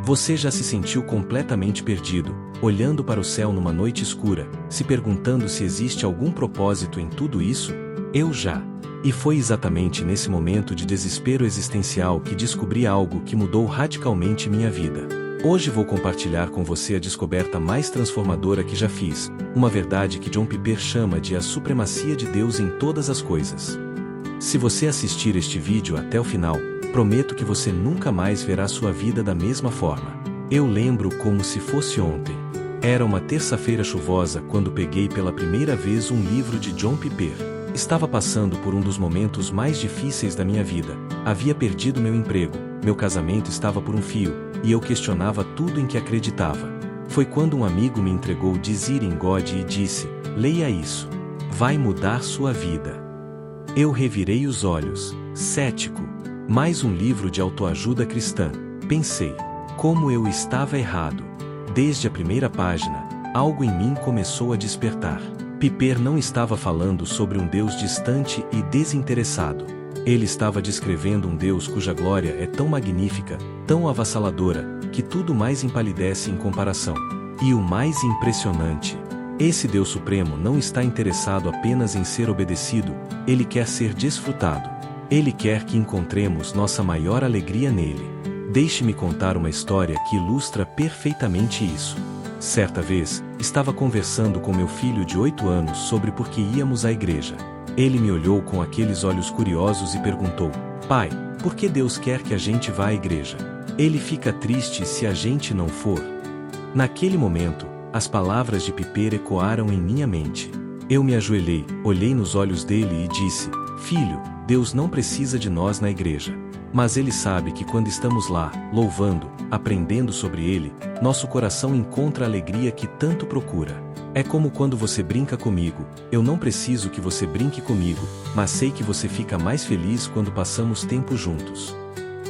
Você já se sentiu completamente perdido, olhando para o céu numa noite escura, se perguntando se existe algum propósito em tudo isso? Eu já. E foi exatamente nesse momento de desespero existencial que descobri algo que mudou radicalmente minha vida. Hoje vou compartilhar com você a descoberta mais transformadora que já fiz, uma verdade que John Piper chama de a supremacia de Deus em todas as coisas. Se você assistir este vídeo até o final, prometo que você nunca mais verá sua vida da mesma forma. Eu lembro como se fosse ontem. Era uma terça-feira chuvosa quando peguei pela primeira vez um livro de John Piper. Estava passando por um dos momentos mais difíceis da minha vida. Havia perdido meu emprego, meu casamento estava por um fio, e eu questionava tudo em que acreditava. Foi quando um amigo me entregou Desire in God e disse: leia isso. Vai mudar sua vida. Eu revirei os olhos, cético. Mais um livro de autoajuda cristã. Pensei, como eu estava errado. Desde a primeira página, algo em mim começou a despertar. Piper não estava falando sobre um Deus distante e desinteressado. Ele estava descrevendo um Deus cuja glória é tão magnífica, tão avassaladora, que tudo mais empalidece em comparação. E o mais impressionante, esse Deus Supremo não está interessado apenas em ser obedecido, ele quer ser desfrutado. Ele quer que encontremos nossa maior alegria nele. Deixe-me contar uma história que ilustra perfeitamente isso. Certa vez, estava conversando com meu filho de 8 anos sobre por que íamos à igreja. Ele me olhou com aqueles olhos curiosos e perguntou: pai, por que Deus quer que a gente vá à igreja? Ele fica triste se a gente não for? Naquele momento, as palavras de Piper ecoaram em minha mente. Eu me ajoelhei, olhei nos olhos dele e disse: filho, Deus não precisa de nós na igreja. Mas Ele sabe que quando estamos lá, louvando, aprendendo sobre Ele, nosso coração encontra a alegria que tanto procura. É como quando você brinca comigo, eu não preciso que você brinque comigo, mas sei que você fica mais feliz quando passamos tempo juntos.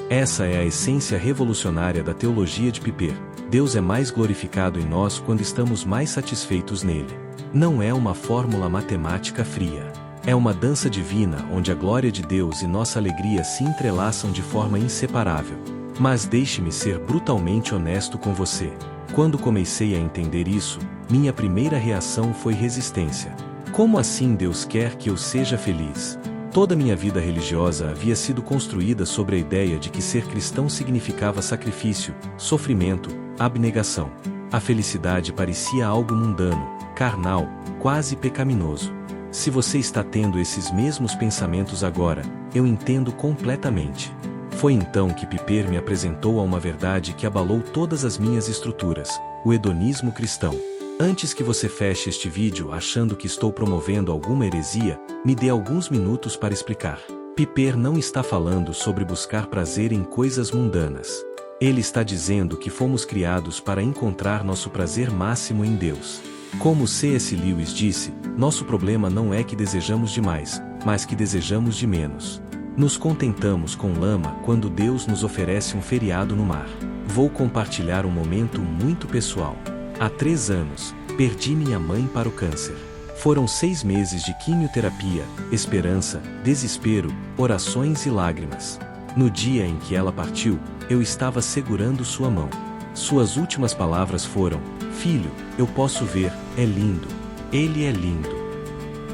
Essa é a essência revolucionária da teologia de Piper. Deus é mais glorificado em nós quando estamos mais satisfeitos nele. Não é uma fórmula matemática fria. É uma dança divina onde a glória de Deus e nossa alegria se entrelaçam de forma inseparável. Mas deixe-me ser brutalmente honesto com você. Quando comecei a entender isso, minha primeira reação foi resistência. Como assim Deus quer que eu seja feliz? Toda minha vida religiosa havia sido construída sobre a ideia de que ser cristão significava sacrifício, sofrimento, abnegação. A felicidade parecia algo mundano, carnal, quase pecaminoso. Se você está tendo esses mesmos pensamentos agora, eu entendo completamente. Foi então que Piper me apresentou a uma verdade que abalou todas as minhas estruturas: o hedonismo cristão. Antes que você feche este vídeo achando que estou promovendo alguma heresia, me dê alguns minutos para explicar. Piper não está falando sobre buscar prazer em coisas mundanas. Ele está dizendo que fomos criados para encontrar nosso prazer máximo em Deus. Como C.S. Lewis disse, nosso problema não é que desejamos demais, mas que desejamos de menos. Nos contentamos com lama quando Deus nos oferece um feriado no mar. Vou compartilhar um momento muito pessoal. Há 3 anos, perdi minha mãe para o câncer. Foram 6 meses de quimioterapia, esperança, desespero, orações e lágrimas. No dia em que ela partiu, eu estava segurando sua mão. Suas últimas palavras foram: filho, eu posso ver, é lindo. Ele é lindo.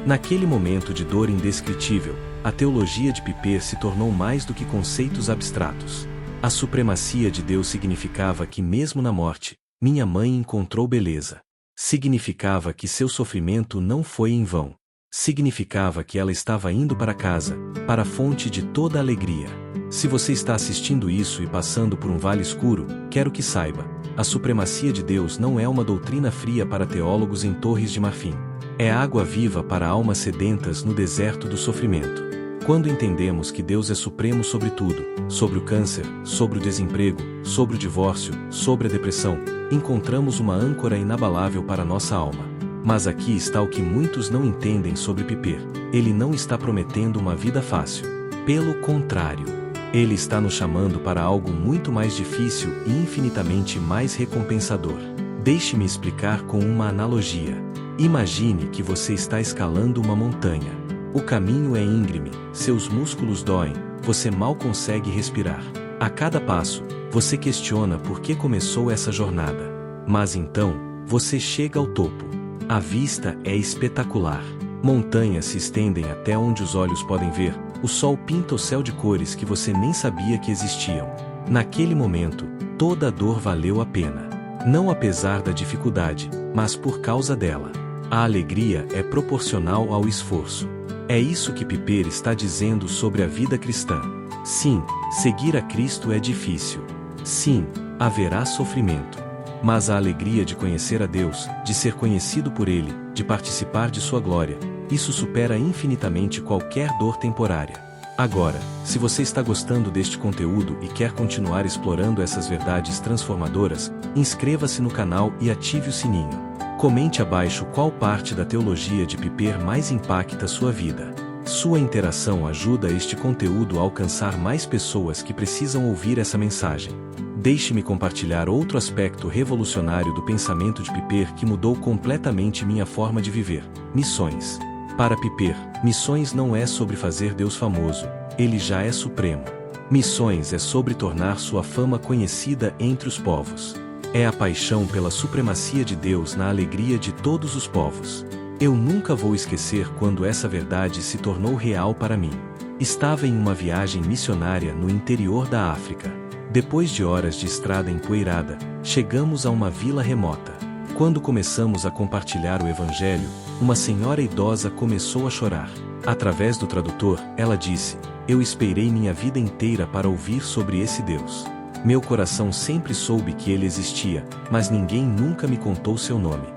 Naquele momento de dor indescritível, a teologia de Piper se tornou mais do que conceitos abstratos. A supremacia de Deus significava que mesmo na morte, minha mãe encontrou beleza. Significava que seu sofrimento não foi em vão. Significava que ela estava indo para casa, para a fonte de toda a alegria. Se você está assistindo isso e passando por um vale escuro, quero que saiba: a supremacia de Deus não é uma doutrina fria para teólogos em Torres de Marfim. É água viva para almas sedentas no deserto do sofrimento. Quando entendemos que Deus é supremo sobre tudo, sobre o câncer, sobre o desemprego, sobre o divórcio, sobre a depressão, encontramos uma âncora inabalável para nossa alma. Mas aqui está o que muitos não entendem sobre Piper. Ele não está prometendo uma vida fácil. Pelo contrário, ele está nos chamando para algo muito mais difícil e infinitamente mais recompensador. Deixe-me explicar com uma analogia. Imagine que você está escalando uma montanha. O caminho é íngreme, seus músculos doem, você mal consegue respirar. A cada passo, Você questiona por que começou essa jornada. Mas então, você chega ao topo. A vista é espetacular. Montanhas se estendem até onde os olhos podem ver, o sol pinta o céu de cores que você nem sabia que existiam. Naquele momento, toda a dor valeu a pena. Não apesar da dificuldade, mas por causa dela. A alegria é proporcional ao esforço. É isso que Piper está dizendo sobre a vida cristã. Sim, seguir a Cristo é difícil. Sim, haverá sofrimento. Mas a alegria de conhecer a Deus, de ser conhecido por Ele, de participar de sua glória, isso supera infinitamente qualquer dor temporária. Agora, se você está gostando deste conteúdo e quer continuar explorando essas verdades transformadoras, inscreva-se no canal e ative o sininho. Comente abaixo qual parte da teologia de Piper mais impacta sua vida. Sua interação ajuda este conteúdo a alcançar mais pessoas que precisam ouvir essa mensagem. Deixe-me compartilhar outro aspecto revolucionário do pensamento de Piper que mudou completamente minha forma de viver: missões. Para Piper, missões não é sobre fazer Deus famoso, Ele já é supremo. Missões é sobre tornar sua fama conhecida entre os povos. É a paixão pela supremacia de Deus na alegria de todos os povos. Eu nunca vou esquecer quando essa verdade se tornou real para mim. Estava em uma viagem missionária no interior da África. Depois de horas de estrada empoeirada, chegamos a uma vila remota. Quando começamos a compartilhar o Evangelho, uma senhora idosa começou a chorar. Através do tradutor, ela disse: "Eu esperei minha vida inteira para ouvir sobre esse Deus. Meu coração sempre soube que ele existia, mas ninguém nunca me contou seu nome."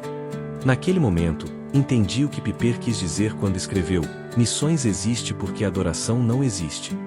Naquele momento, entendi o que Piper quis dizer quando escreveu: "Missões existe porque adoração não existe."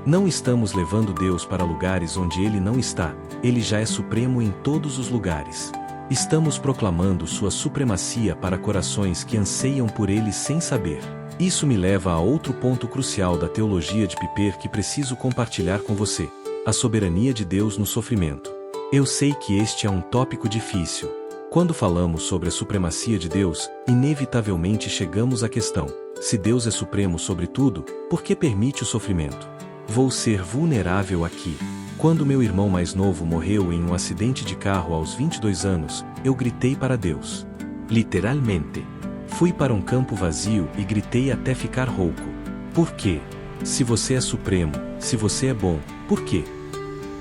Não estamos levando Deus para lugares onde Ele não está, Ele já é supremo em todos os lugares. Estamos proclamando sua supremacia para corações que anseiam por Ele sem saber. Isso me leva a outro ponto crucial da teologia de Piper que preciso compartilhar com você: a soberania de Deus no sofrimento. Eu sei que este é um tópico difícil. Quando falamos sobre a supremacia de Deus, inevitavelmente chegamos à questão: se Deus é supremo sobre tudo, por que permite o sofrimento? Vou ser vulnerável aqui. Quando meu irmão mais novo morreu em um acidente de carro aos 22 anos, eu gritei para Deus. Literalmente. Fui para um campo vazio e gritei até ficar rouco. Por quê? Se você é supremo, se você é bom, por quê?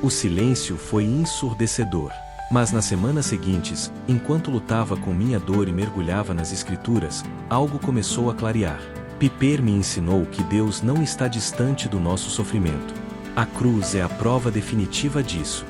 O silêncio foi ensurdecedor. Mas nas semanas seguintes, enquanto lutava com minha dor e mergulhava nas Escrituras, algo começou a clarear. Piper me ensinou que Deus não está distante do nosso sofrimento. A cruz é a prova definitiva disso.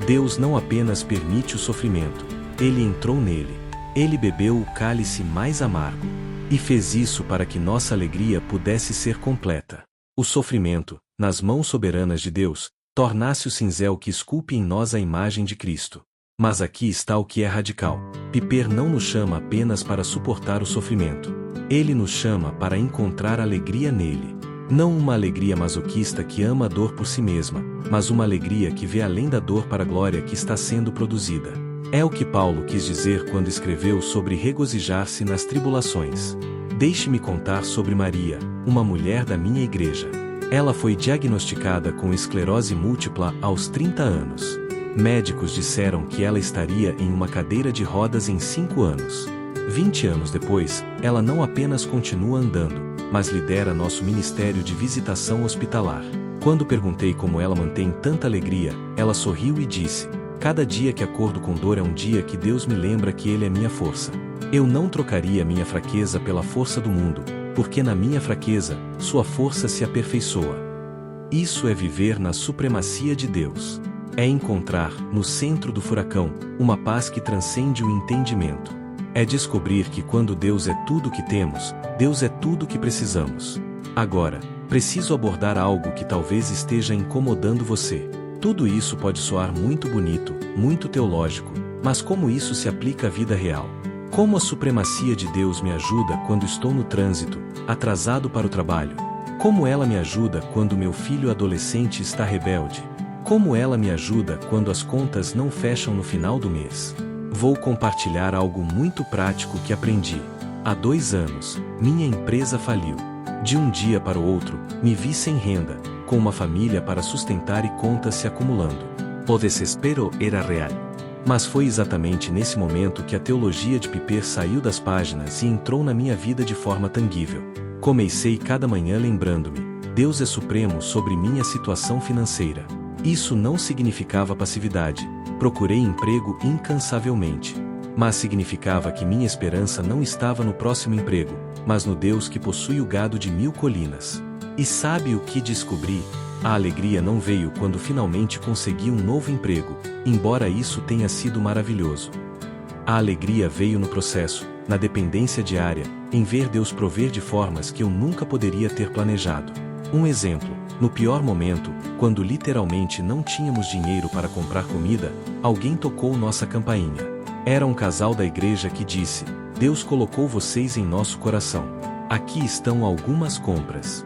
Deus não apenas permite o sofrimento, Ele entrou nele. Ele bebeu o cálice mais amargo. E fez isso para que nossa alegria pudesse ser completa. O sofrimento, nas mãos soberanas de Deus, tornasse o cinzel que esculpe em nós a imagem de Cristo. Mas aqui está o que é radical. Piper não nos chama apenas para suportar o sofrimento. Ele nos chama para encontrar alegria nele. Não uma alegria masoquista que ama a dor por si mesma, mas uma alegria que vê além da dor para a glória que está sendo produzida. É o que Paulo quis dizer quando escreveu sobre regozijar-se nas tribulações. Deixe-me contar sobre Maria, uma mulher da minha igreja. Ela foi diagnosticada com esclerose múltipla aos 30 anos. Médicos disseram que ela estaria em uma cadeira de rodas em 5 anos. 20 anos depois, ela não apenas continua andando, mas lidera nosso ministério de visitação hospitalar. Quando perguntei como ela mantém tanta alegria, ela sorriu e disse: "Cada dia que acordo com dor é um dia que Deus me lembra que Ele é minha força. Eu não trocaria minha fraqueza pela força do mundo, porque na minha fraqueza, sua força se aperfeiçoa." Isso é viver na supremacia de Deus. É encontrar, no centro do furacão, uma paz que transcende o entendimento. É descobrir que quando Deus é tudo o que temos, Deus é tudo o que precisamos. Agora, preciso abordar algo que talvez esteja incomodando você. Tudo isso pode soar muito bonito, muito teológico, mas como isso se aplica à vida real? Como a supremacia de Deus me ajuda quando estou no trânsito, atrasado para o trabalho? Como ela me ajuda quando meu filho adolescente está rebelde? Como ela me ajuda quando as contas não fecham no final do mês? Vou compartilhar algo muito prático que aprendi. Há 2 anos, minha empresa faliu. De um dia para o outro, me vi sem renda, com uma família para sustentar e contas se acumulando. O desespero era real. Mas foi exatamente nesse momento que a teologia de Piper saiu das páginas e entrou na minha vida de forma tangível. Comecei cada manhã lembrando-me: Deus é supremo sobre minha situação financeira. Isso não significava passividade. Procurei emprego incansavelmente. Mas significava que minha esperança não estava no próximo emprego, mas no Deus que possui o gado de 1000 colinas. E sabe o que descobri? A alegria não veio quando finalmente consegui um novo emprego, embora isso tenha sido maravilhoso. A alegria veio no processo, na dependência diária, em ver Deus prover de formas que eu nunca poderia ter planejado. Um exemplo: no pior momento, quando literalmente não tínhamos dinheiro para comprar comida, alguém tocou nossa campainha. Era um casal da igreja que disse: Deus colocou vocês em nosso coração. Aqui estão algumas compras.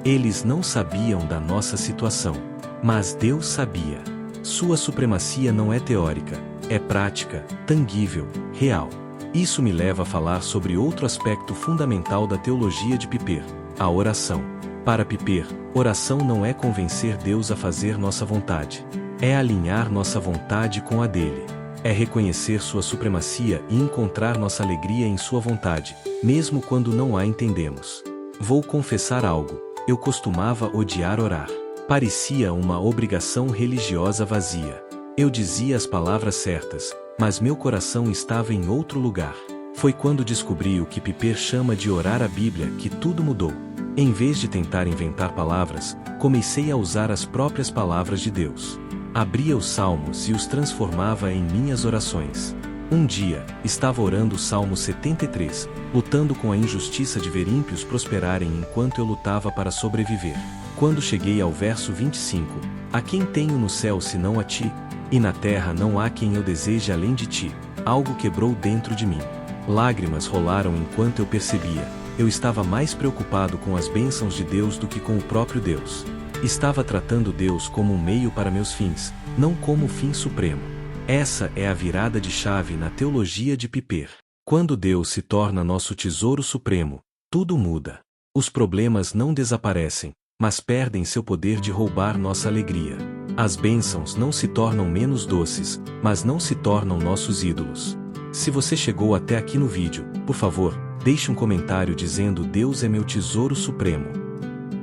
Eles não sabiam da nossa situação. Mas Deus sabia. Sua supremacia não é teórica, é prática, tangível, real. Isso me leva a falar sobre outro aspecto fundamental da teologia de Piper: a oração. Para Piper, oração não é convencer Deus a fazer nossa vontade. É alinhar nossa vontade com a dele. É reconhecer sua supremacia e encontrar nossa alegria em sua vontade, mesmo quando não a entendemos. Vou confessar algo: eu costumava odiar orar. Parecia uma obrigação religiosa vazia. Eu dizia as palavras certas, mas meu coração estava em outro lugar. Foi quando descobri o que Piper chama de orar a Bíblia que tudo mudou. Em vez de tentar inventar palavras, comecei a usar as próprias palavras de Deus. Abria os salmos e os transformava em minhas orações. Um dia, estava orando o Salmo 73, lutando com a injustiça de ver ímpios prosperarem enquanto eu lutava para sobreviver. Quando cheguei ao verso 25, a quem tenho no céu senão a ti? E na terra não há quem eu deseje além de ti. Algo quebrou dentro de mim. Lágrimas rolaram enquanto eu percebia. Eu estava mais preocupado com as bênçãos de Deus do que com o próprio Deus. Estava tratando Deus como um meio para meus fins, não como o fim supremo. Essa é a virada de chave na teologia de Piper. Quando Deus se torna nosso tesouro supremo, tudo muda. Os problemas não desaparecem, mas perdem seu poder de roubar nossa alegria. As bênçãos não se tornam menos doces, mas não se tornam nossos ídolos. Se você chegou até aqui no vídeo, por favor, deixe um comentário dizendo: Deus é meu tesouro supremo.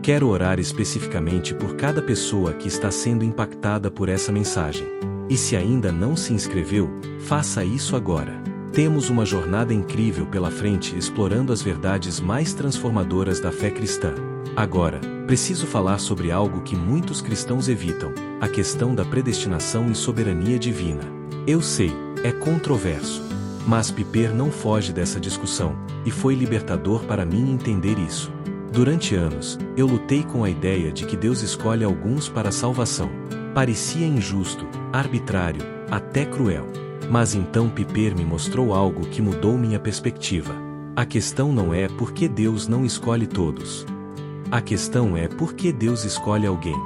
Quero orar especificamente por cada pessoa que está sendo impactada por essa mensagem. E se ainda não se inscreveu, faça isso agora. Temos uma jornada incrível pela frente explorando as verdades mais transformadoras da fé cristã. Agora, preciso falar sobre algo que muitos cristãos evitam: a questão da predestinação e soberania divina. Eu sei, é controverso. Mas Piper não foge dessa discussão, e foi libertador para mim entender isso. Durante anos, eu lutei com a ideia de que Deus escolhe alguns para a salvação. Parecia injusto, arbitrário, até cruel. Mas então Piper me mostrou algo que mudou minha perspectiva. A questão não é por que Deus não escolhe todos. A questão é por que Deus escolhe alguém.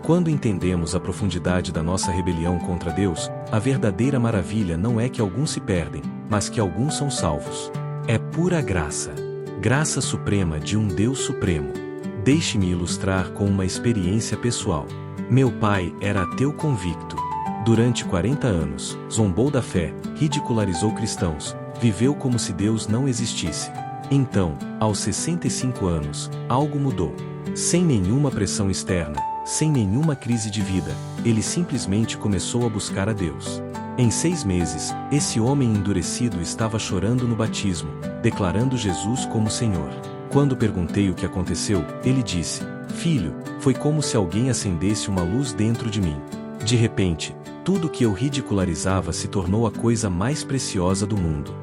Quando entendemos a profundidade da nossa rebelião contra Deus, a verdadeira maravilha não é que alguns se perdem, mas que alguns são salvos. É pura graça. Graça suprema de um Deus supremo. Deixe-me ilustrar com uma experiência pessoal. Meu pai era ateu convicto. Durante 40 anos, zombou da fé, ridicularizou cristãos, viveu como se Deus não existisse. Então, aos 65 anos, algo mudou. Sem nenhuma pressão externa, sem nenhuma crise de vida, ele simplesmente começou a buscar a Deus. Em 6 meses, esse homem endurecido estava chorando no batismo, declarando Jesus como Senhor. Quando perguntei o que aconteceu, ele disse: Filho, foi como se alguém acendesse uma luz dentro de mim. De repente, tudo que eu ridicularizava se tornou a coisa mais preciosa do mundo.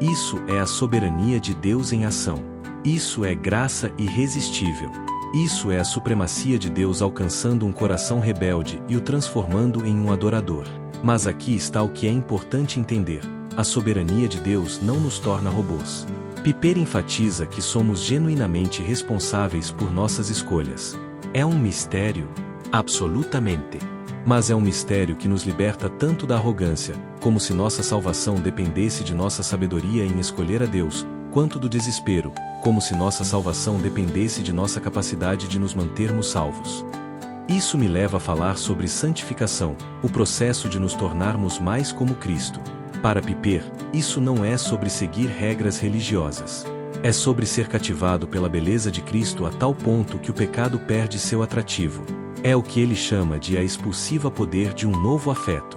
Isso é a soberania de Deus em ação. Isso é graça irresistível. Isso é a supremacia de Deus alcançando um coração rebelde e o transformando em um adorador. Mas aqui está o que é importante entender: a soberania de Deus não nos torna robôs. Piper enfatiza que somos genuinamente responsáveis por nossas escolhas. É um mistério? Absolutamente. Mas é um mistério que nos liberta tanto da arrogância, como se nossa salvação dependesse de nossa sabedoria em escolher a Deus, quanto do desespero, como se nossa salvação dependesse de nossa capacidade de nos mantermos salvos. Isso me leva a falar sobre santificação, o processo de nos tornarmos mais como Cristo. Para Piper, isso não é sobre seguir regras religiosas. É sobre ser cativado pela beleza de Cristo a tal ponto que o pecado perde seu atrativo. É o que ele chama de a expulsiva poder de um novo afeto.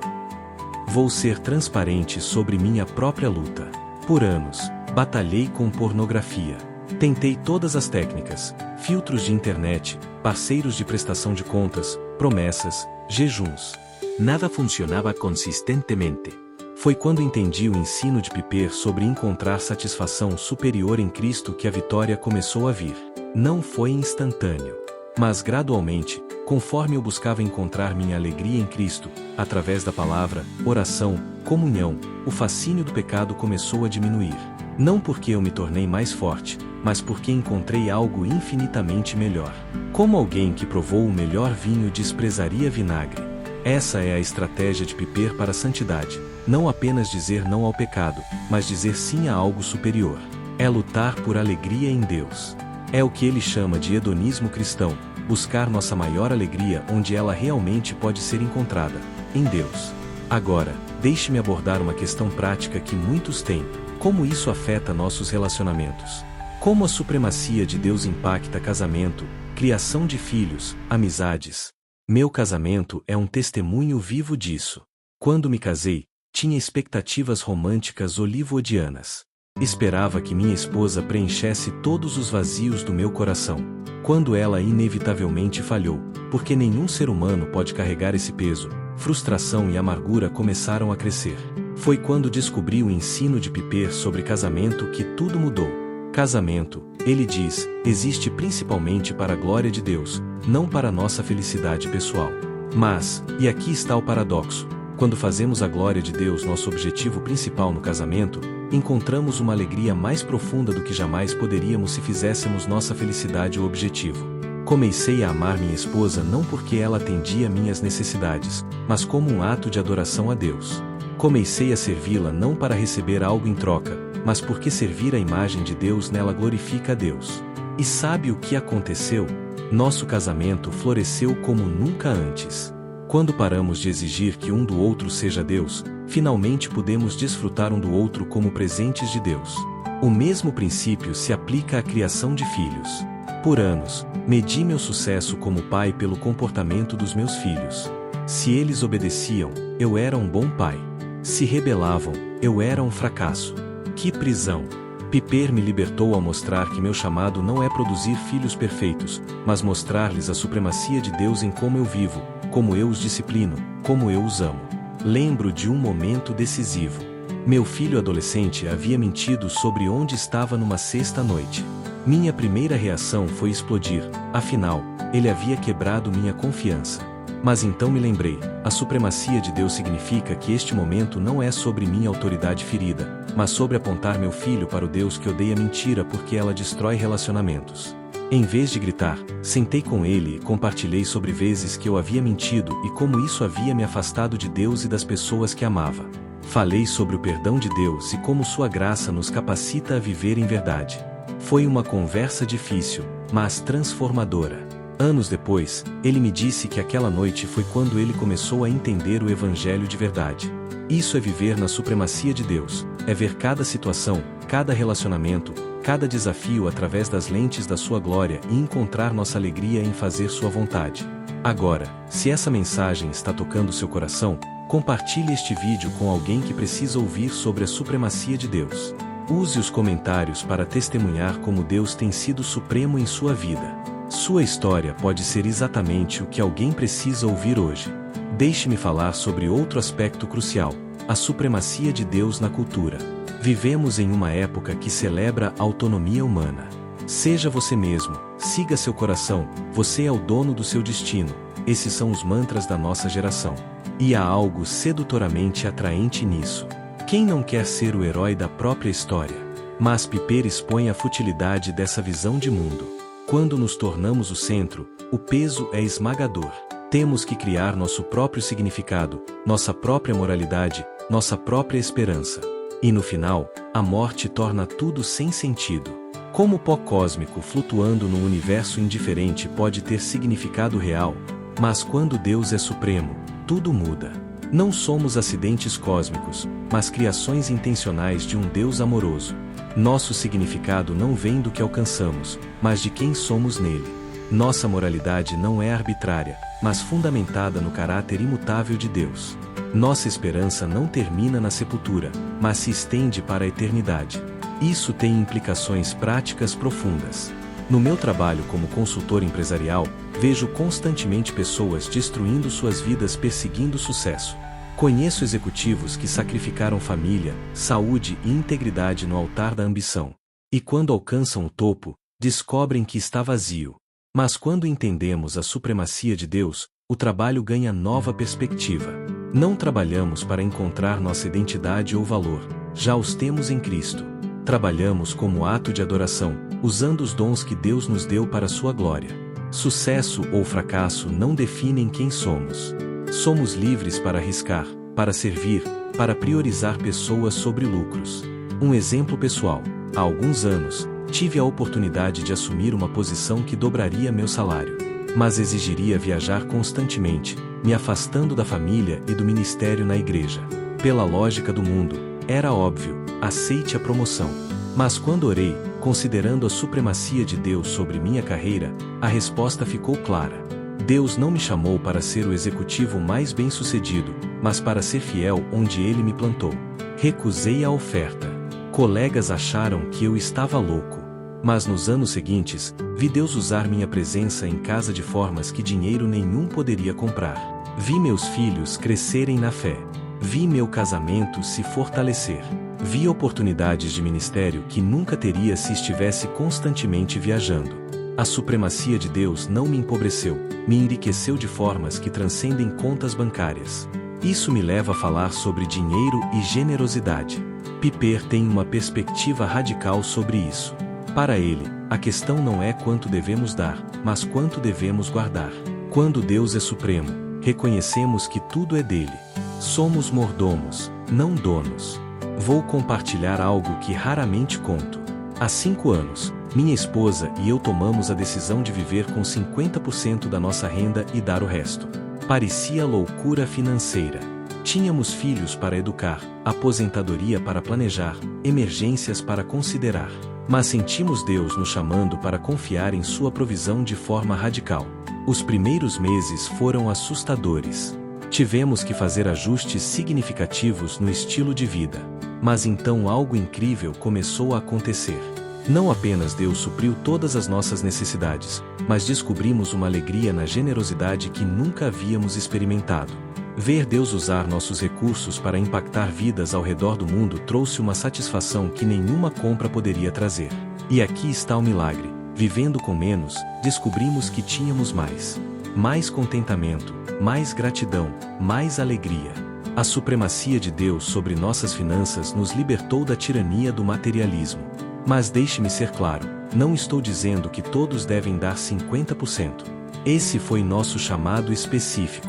Vou ser transparente sobre minha própria luta. Por anos, batalhei com pornografia. Tentei todas as técnicas, filtros de internet, parceiros de prestação de contas, promessas, jejuns. Nada funcionava consistentemente. Foi quando entendi o ensino de Piper sobre encontrar satisfação superior em Cristo que a vitória começou a vir. Não foi instantâneo, mas gradualmente, conforme eu buscava encontrar minha alegria em Cristo, através da palavra, oração, comunhão, o fascínio do pecado começou a diminuir. Não porque eu me tornei mais forte, mas porque encontrei algo infinitamente melhor. Como alguém que provou o melhor vinho desprezaria vinagre. Essa é a estratégia de Piper para a santidade. Não apenas dizer não ao pecado, mas dizer sim a algo superior. É lutar por alegria em Deus. É o que ele chama de hedonismo cristão, buscar nossa maior alegria onde ela realmente pode ser encontrada, em Deus. Agora, deixe-me abordar uma questão prática que muitos têm: como isso afeta nossos relacionamentos? Como a supremacia de Deus impacta casamento, criação de filhos, amizades? Meu casamento é um testemunho vivo disso. Quando me casei, tinha expectativas românticas hollywoodianas. Esperava que minha esposa preenchesse todos os vazios do meu coração. Quando ela inevitavelmente falhou, porque nenhum ser humano pode carregar esse peso, frustração e amargura começaram a crescer. Foi quando descobri o ensino de Piper sobre casamento que tudo mudou. Casamento, ele diz, existe principalmente para a glória de Deus, não para nossa felicidade pessoal. Mas, e aqui está o paradoxo, quando fazemos a glória de Deus nosso objetivo principal no casamento, encontramos uma alegria mais profunda do que jamais poderíamos se fizéssemos nossa felicidade o objetivo. Comecei a amar minha esposa não porque ela atendia minhas necessidades, mas como um ato de adoração a Deus. Comecei a servi-la não para receber algo em troca, mas porque servir a imagem de Deus nela glorifica a Deus. E sabe o que aconteceu? Nosso casamento floresceu como nunca antes. Quando paramos de exigir que um do outro seja Deus, finalmente podemos desfrutar um do outro como presentes de Deus. O mesmo princípio se aplica à criação de filhos. Por anos, medi meu sucesso como pai pelo comportamento dos meus filhos. Se eles obedeciam, eu era um bom pai. Se rebelavam, eu era um fracasso. Que prisão! Piper me libertou ao mostrar que meu chamado não é produzir filhos perfeitos, mas mostrar-lhes a supremacia de Deus em como eu vivo, como eu os disciplino, como eu os amo. Lembro de um momento decisivo. Meu filho adolescente havia mentido sobre onde estava numa sexta noite. Minha primeira reação foi explodir, afinal, ele havia quebrado minha confiança. Mas então me lembrei, a supremacia de Deus significa que este momento não é sobre minha autoridade ferida, mas sobre apontar meu filho para o Deus que odeia mentira porque ela destrói relacionamentos. Em vez de gritar, sentei com ele e compartilhei sobre vezes que eu havia mentido e como isso havia me afastado de Deus e das pessoas que amava. Falei sobre o perdão de Deus e como sua graça nos capacita a viver em verdade. Foi uma conversa difícil, mas transformadora. Anos depois, ele me disse que aquela noite foi quando ele começou a entender o Evangelho de verdade. Isso é viver na supremacia de Deus, é ver cada situação, cada relacionamento, cada desafio através das lentes da sua glória e encontrar nossa alegria em fazer sua vontade. Agora, se essa mensagem está tocando seu coração, compartilhe este vídeo com alguém que precisa ouvir sobre a supremacia de Deus. Use os comentários para testemunhar como Deus tem sido supremo em sua vida. Sua história pode ser exatamente o que alguém precisa ouvir hoje. Deixe-me falar sobre outro aspecto crucial: a supremacia de Deus na cultura. Vivemos em uma época que celebra a autonomia humana. Seja você mesmo, siga seu coração, você é o dono do seu destino. Esses são os mantras da nossa geração. E há algo sedutoramente atraente nisso. Quem não quer ser o herói da própria história? Mas Piper expõe a futilidade dessa visão de mundo. Quando nos tornamos o centro, o peso é esmagador. Temos que criar nosso próprio significado, nossa própria moralidade, nossa própria esperança. E no final, a morte torna tudo sem sentido. Como pó cósmico flutuando num universo indiferente pode ter significado real? Mas quando Deus é supremo, tudo muda. Não somos acidentes cósmicos, mas criações intencionais de um Deus amoroso. Nosso significado não vem do que alcançamos, mas de quem somos nele. Nossa moralidade não é arbitrária, mas fundamentada no caráter imutável de Deus. Nossa esperança não termina na sepultura, mas se estende para a eternidade. Isso tem implicações práticas profundas. No meu trabalho como consultor empresarial, vejo constantemente pessoas destruindo suas vidas perseguindo sucesso. Conheço executivos que sacrificaram família, saúde e integridade no altar da ambição. E quando alcançam o topo, descobrem que está vazio. Mas quando entendemos a supremacia de Deus, o trabalho ganha nova perspectiva. Não trabalhamos para encontrar nossa identidade ou valor, já os temos em Cristo. Trabalhamos como ato de adoração, usando os dons que Deus nos deu para sua glória. Sucesso ou fracasso não definem quem somos. Somos livres para arriscar, para servir, para priorizar pessoas sobre lucros. Um exemplo pessoal: há alguns anos, tive a oportunidade de assumir uma posição que dobraria meu salário, mas exigiria viajar constantemente, me afastando da família e do ministério na igreja. Pela lógica do mundo, era óbvio, aceite a promoção. Mas quando orei, considerando a supremacia de Deus sobre minha carreira, a resposta ficou clara. Deus não me chamou para ser o executivo mais bem-sucedido, mas para ser fiel onde Ele me plantou. Recusei a oferta. Colegas acharam que eu estava louco. Mas nos anos seguintes, vi Deus usar minha presença em casa de formas que dinheiro nenhum poderia comprar. Vi meus filhos crescerem na fé. Vi meu casamento se fortalecer. Vi oportunidades de ministério que nunca teria se estivesse constantemente viajando. A supremacia de Deus não me empobreceu, me enriqueceu de formas que transcendem contas bancárias. Isso me leva a falar sobre dinheiro e generosidade. Piper tem uma perspectiva radical sobre isso. Para ele, a questão não é quanto devemos dar, mas quanto devemos guardar. Quando Deus é supremo, reconhecemos que tudo é dele. Somos mordomos, não donos. Vou compartilhar algo que raramente conto. Há 5 anos, minha esposa e eu tomamos a decisão de viver com 50% da nossa renda e dar o resto. Parecia loucura financeira. Tínhamos filhos para educar, aposentadoria para planejar, emergências para considerar. Mas sentimos Deus nos chamando para confiar em sua provisão de forma radical. Os primeiros meses foram assustadores. Tivemos que fazer ajustes significativos no estilo de vida. Mas então algo incrível começou a acontecer. Não apenas Deus supriu todas as nossas necessidades, mas descobrimos uma alegria na generosidade que nunca havíamos experimentado. Ver Deus usar nossos recursos para impactar vidas ao redor do mundo trouxe uma satisfação que nenhuma compra poderia trazer. E aqui está o milagre: vivendo com menos, descobrimos que tínhamos mais. Mais contentamento, mais gratidão, mais alegria. A supremacia de Deus sobre nossas finanças nos libertou da tirania do materialismo. Mas deixe-me ser claro, não estou dizendo que todos devem dar 50%. Esse foi nosso chamado específico.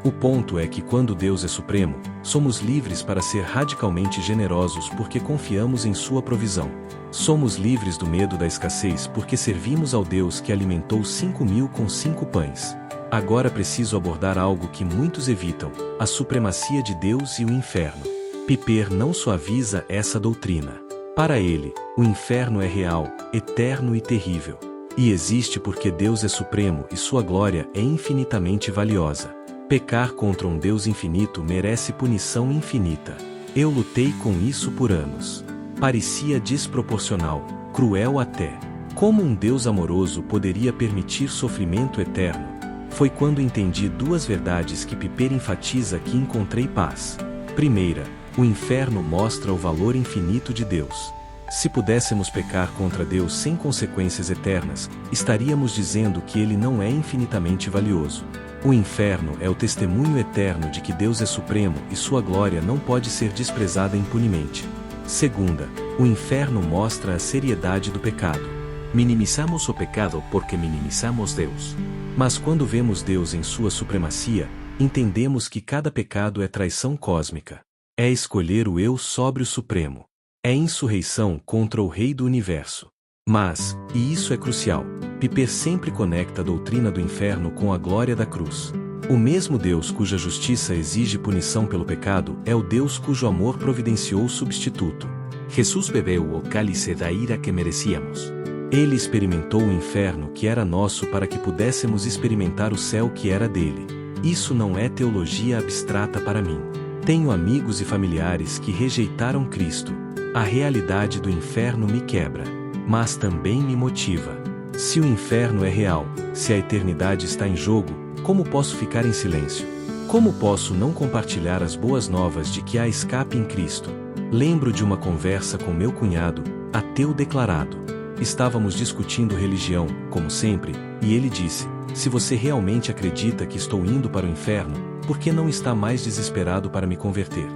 O ponto é que quando Deus é supremo, somos livres para ser radicalmente generosos porque confiamos em sua provisão. Somos livres do medo da escassez porque servimos ao Deus que alimentou 5.000 com 5 pães. Agora preciso abordar algo que muitos evitam: a supremacia de Deus e o inferno. Piper não suaviza essa doutrina. Para ele, o inferno é real, eterno e terrível. E existe porque Deus é supremo e sua glória é infinitamente valiosa. Pecar contra um Deus infinito merece punição infinita. Eu lutei com isso por anos. Parecia desproporcional, cruel até. Como um Deus amoroso poderia permitir sofrimento eterno? Foi quando entendi 2 verdades que Piper enfatiza que encontrei paz. Primeira, o inferno mostra o valor infinito de Deus. Se pudéssemos pecar contra Deus sem consequências eternas, estaríamos dizendo que Ele não é infinitamente valioso. O inferno é o testemunho eterno de que Deus é supremo e sua glória não pode ser desprezada impunemente. Segunda, o inferno mostra a seriedade do pecado. Minimizamos o pecado porque minimizamos Deus. Mas quando vemos Deus em sua supremacia, entendemos que cada pecado é traição cósmica. É escolher o eu sobre o supremo. É insurreição contra o Rei do Universo. Mas, e isso é crucial, Piper sempre conecta a doutrina do inferno com a glória da cruz. O mesmo Deus cuja justiça exige punição pelo pecado é o Deus cujo amor providenciou o substituto. Jesús bebeu o cálice da ira que merecíamos. Ele experimentou o inferno que era nosso para que pudéssemos experimentar o céu que era dele. Isso não é teologia abstrata para mim. Tenho amigos e familiares que rejeitaram Cristo. A realidade do inferno me quebra, mas também me motiva. Se o inferno é real, se a eternidade está em jogo, como posso ficar em silêncio? Como posso não compartilhar as boas novas de que há escape em Cristo? Lembro de uma conversa com meu cunhado, ateu declarado. Estávamos discutindo religião, como sempre, e ele disse: se você realmente acredita que estou indo para o inferno, por que não está mais desesperado para me converter?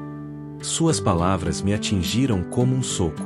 Suas palavras me atingiram como um soco.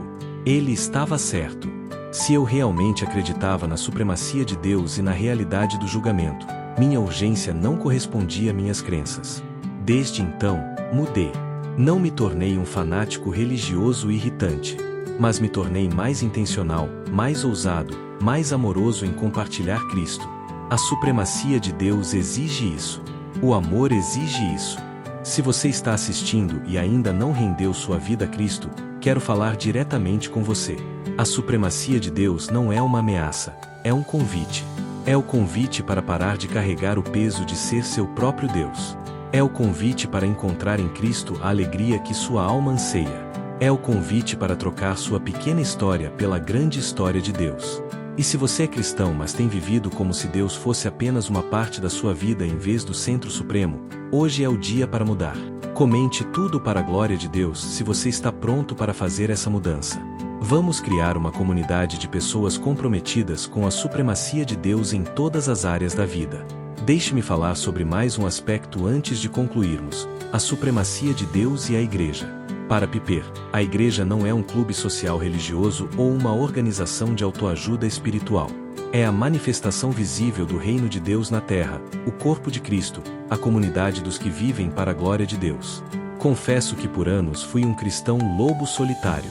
Ele estava certo. Se eu realmente acreditava na supremacia de Deus e na realidade do julgamento, minha urgência não correspondia a minhas crenças. Desde então, mudei. Não me tornei um fanático religioso irritante, mas me tornei mais intencional, mais ousado, mais amoroso em compartilhar Cristo. A supremacia de Deus exige isso. O amor exige isso. Se você está assistindo e ainda não rendeu sua vida a Cristo, quero falar diretamente com você. A supremacia de Deus não é uma ameaça, é um convite. É o convite para parar de carregar o peso de ser seu próprio Deus. É o convite para encontrar em Cristo a alegria que sua alma anseia. É o convite para trocar sua pequena história pela grande história de Deus. E se você é cristão mas tem vivido como se Deus fosse apenas uma parte da sua vida em vez do centro supremo, hoje é o dia para mudar. Comente tudo para a glória de Deus se você está pronto para fazer essa mudança. Vamos criar uma comunidade de pessoas comprometidas com a supremacia de Deus em todas as áreas da vida. Deixe-me falar sobre mais um aspecto antes de concluirmos: a supremacia de Deus e a Igreja. Para Piper, a Igreja não é um clube social religioso ou uma organização de autoajuda espiritual. É a manifestação visível do reino de Deus na terra, o corpo de Cristo, a comunidade dos que vivem para a glória de Deus. Confesso que por anos fui um cristão lobo solitário.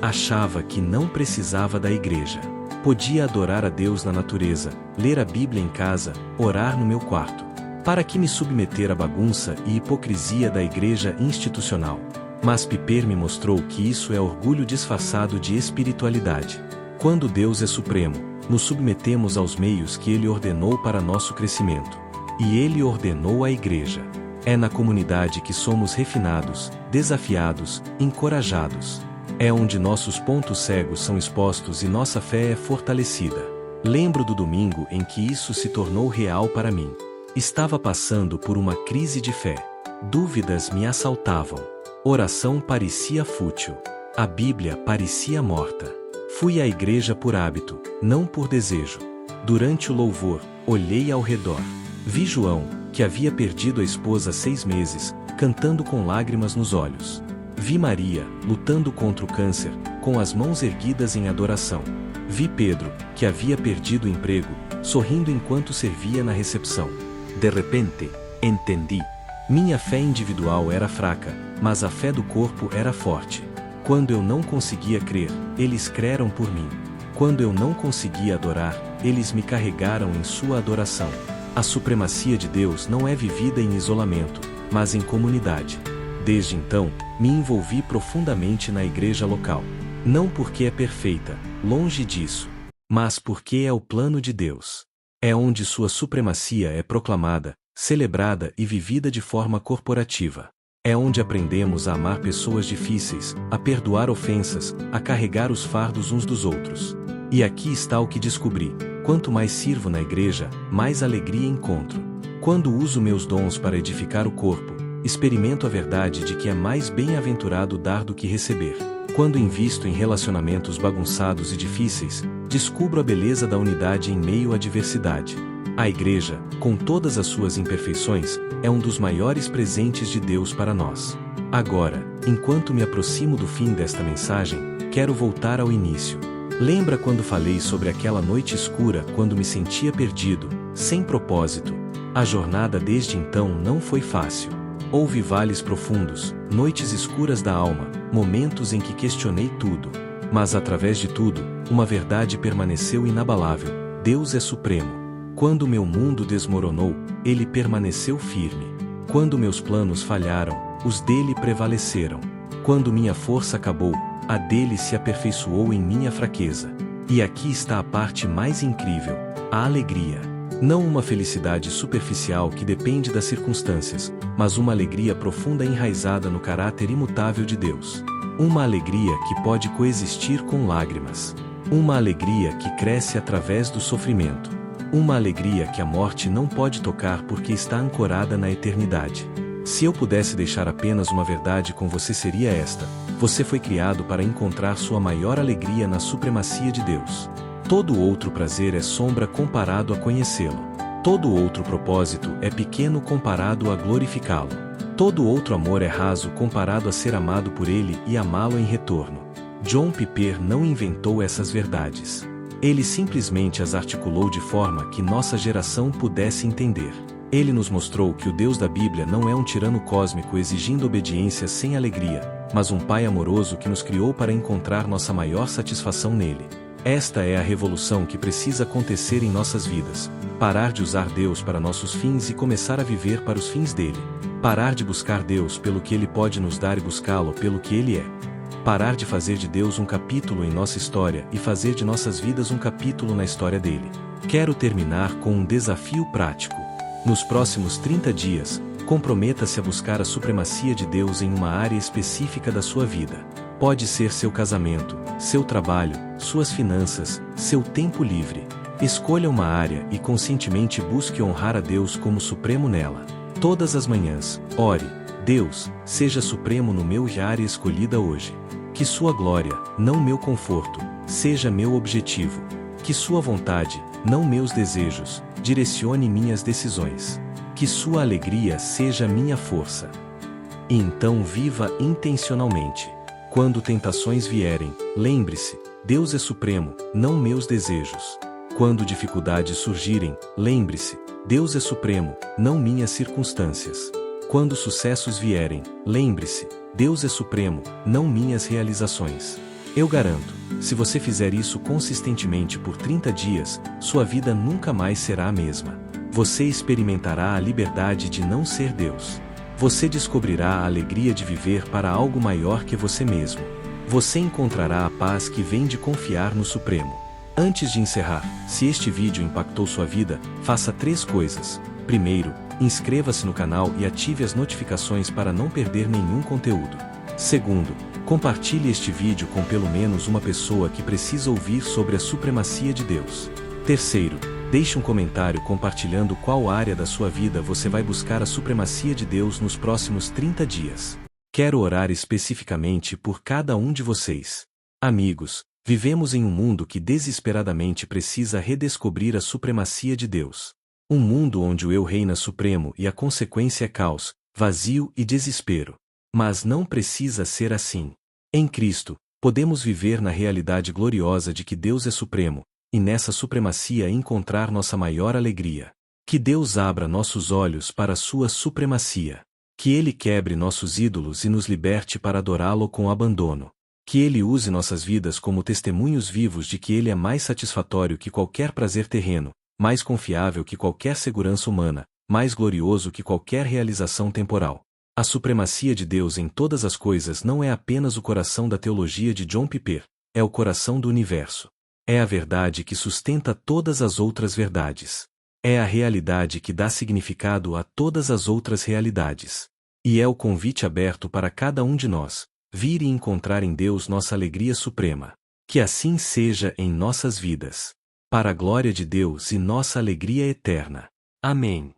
Achava que não precisava da igreja. Podia adorar a Deus na natureza, ler a Bíblia em casa, orar no meu quarto. Para que me submeter à bagunça e hipocrisia da igreja institucional? Mas Piper me mostrou que isso é orgulho disfarçado de espiritualidade. Quando Deus é supremo, nos submetemos aos meios que Ele ordenou para nosso crescimento. E Ele ordenou a igreja. É na comunidade que somos refinados, desafiados, encorajados. É onde nossos pontos cegos são expostos e nossa fé é fortalecida. Lembro do domingo em que isso se tornou real para mim. Estava passando por uma crise de fé. Dúvidas me assaltavam. Oração parecia fútil. A Bíblia parecia morta. Fui à igreja por hábito, não por desejo. Durante o louvor, olhei ao redor. Vi João, que havia perdido a esposa há 6 meses, cantando com lágrimas nos olhos. Vi Maria, lutando contra o câncer, com as mãos erguidas em adoração. Vi Pedro, que havia perdido o emprego, sorrindo enquanto servia na recepção. De repente, entendi. Minha fé individual era fraca, mas a fé do corpo era forte. Quando eu não conseguia crer, eles creram por mim. Quando eu não conseguia adorar, eles me carregaram em sua adoração. A supremacia de Deus não é vivida em isolamento, mas em comunidade. Desde então, me envolvi profundamente na igreja local. Não porque é perfeita, longe disso, mas porque é o plano de Deus. É onde sua supremacia é proclamada, celebrada e vivida de forma corporativa. É onde aprendemos a amar pessoas difíceis, a perdoar ofensas, a carregar os fardos uns dos outros. E aqui está o que descobri: quanto mais sirvo na igreja, mais alegria encontro. Quando uso meus dons para edificar o corpo, experimento a verdade de que é mais bem-aventurado dar do que receber. Quando invisto em relacionamentos bagunçados e difíceis, descubro a beleza da unidade em meio à diversidade. A igreja, com todas as suas imperfeições, é um dos maiores presentes de Deus para nós. Agora, enquanto me aproximo do fim desta mensagem, quero voltar ao início. Lembra quando falei sobre aquela noite escura quando me sentia perdido, sem propósito? A jornada desde então não foi fácil. Houve vales profundos, noites escuras da alma, momentos em que questionei tudo. Mas através de tudo, uma verdade permaneceu inabalável: Deus é supremo. Quando meu mundo desmoronou, Ele permaneceu firme. Quando meus planos falharam, os dele prevaleceram. Quando minha força acabou, a dele se aperfeiçoou em minha fraqueza. E aqui está a parte mais incrível: a alegria. Não uma felicidade superficial que depende das circunstâncias, mas uma alegria profunda enraizada no caráter imutável de Deus. Uma alegria que pode coexistir com lágrimas. Uma alegria que cresce através do sofrimento. Uma alegria que a morte não pode tocar porque está ancorada na eternidade. Se eu pudesse deixar apenas uma verdade com você, seria esta: você foi criado para encontrar sua maior alegria na supremacia de Deus. Todo outro prazer é sombra comparado a conhecê-lo. Todo outro propósito é pequeno comparado a glorificá-lo. Todo outro amor é raso comparado a ser amado por ele e amá-lo em retorno. John Piper não inventou essas verdades. Ele simplesmente as articulou de forma que nossa geração pudesse entender. Ele nos mostrou que o Deus da Bíblia não é um tirano cósmico exigindo obediência sem alegria, mas um Pai amoroso que nos criou para encontrar nossa maior satisfação nele. Esta é a revolução que precisa acontecer em nossas vidas: parar de usar Deus para nossos fins e começar a viver para os fins dele. Parar de buscar Deus pelo que ele pode nos dar e buscá-lo pelo que ele é. Parar de fazer de Deus um capítulo em nossa história e fazer de nossas vidas um capítulo na história dele. Quero terminar com um desafio prático. Nos próximos 30 dias, comprometa-se a buscar a supremacia de Deus em uma área específica da sua vida. Pode ser seu casamento, seu trabalho, suas finanças, seu tempo livre. Escolha uma área e conscientemente busque honrar a Deus como supremo nela. Todas as manhãs, ore: Deus, seja supremo no meu área escolhida hoje. Que sua glória, não meu conforto, seja meu objetivo. Que sua vontade, não meus desejos, direcione minhas decisões. Que sua alegria seja minha força. E então viva intencionalmente. Quando tentações vierem, lembre-se: Deus é supremo, não meus desejos. Quando dificuldades surgirem, lembre-se: Deus é supremo, não minhas circunstâncias. Quando sucessos vierem, lembre-se: Deus é supremo, não minhas realizações. Eu garanto, se você fizer isso consistentemente por 30 dias, sua vida nunca mais será a mesma. Você experimentará a liberdade de não ser Deus. Você descobrirá a alegria de viver para algo maior que você mesmo. Você encontrará a paz que vem de confiar no Supremo. Antes de encerrar, se este vídeo impactou sua vida, faça 3 coisas. Primeiro, inscreva-se no canal e ative as notificações para não perder nenhum conteúdo. Segundo, compartilhe este vídeo com pelo menos uma pessoa que precisa ouvir sobre a supremacia de Deus. Terceiro, deixe um comentário compartilhando qual área da sua vida você vai buscar a supremacia de Deus nos próximos 30 dias. Quero orar especificamente por cada um de vocês. Amigos, vivemos em um mundo que desesperadamente precisa redescobrir a supremacia de Deus. Um mundo onde o eu reina supremo e a consequência é caos, vazio e desespero. Mas não precisa ser assim. Em Cristo, podemos viver na realidade gloriosa de que Deus é supremo, e nessa supremacia encontrar nossa maior alegria. Que Deus abra nossos olhos para sua supremacia. Que Ele quebre nossos ídolos e nos liberte para adorá-lo com abandono. Que Ele use nossas vidas como testemunhos vivos de que Ele é mais satisfatório que qualquer prazer terreno, mais confiável que qualquer segurança humana, mais glorioso que qualquer realização temporal. A supremacia de Deus em todas as coisas não é apenas o coração da teologia de John Piper, é o coração do universo. É a verdade que sustenta todas as outras verdades. É a realidade que dá significado a todas as outras realidades. E é o convite aberto para cada um de nós: vir e encontrar em Deus nossa alegria suprema. Que assim seja em nossas vidas. Para a glória de Deus e nossa alegria eterna. Amém.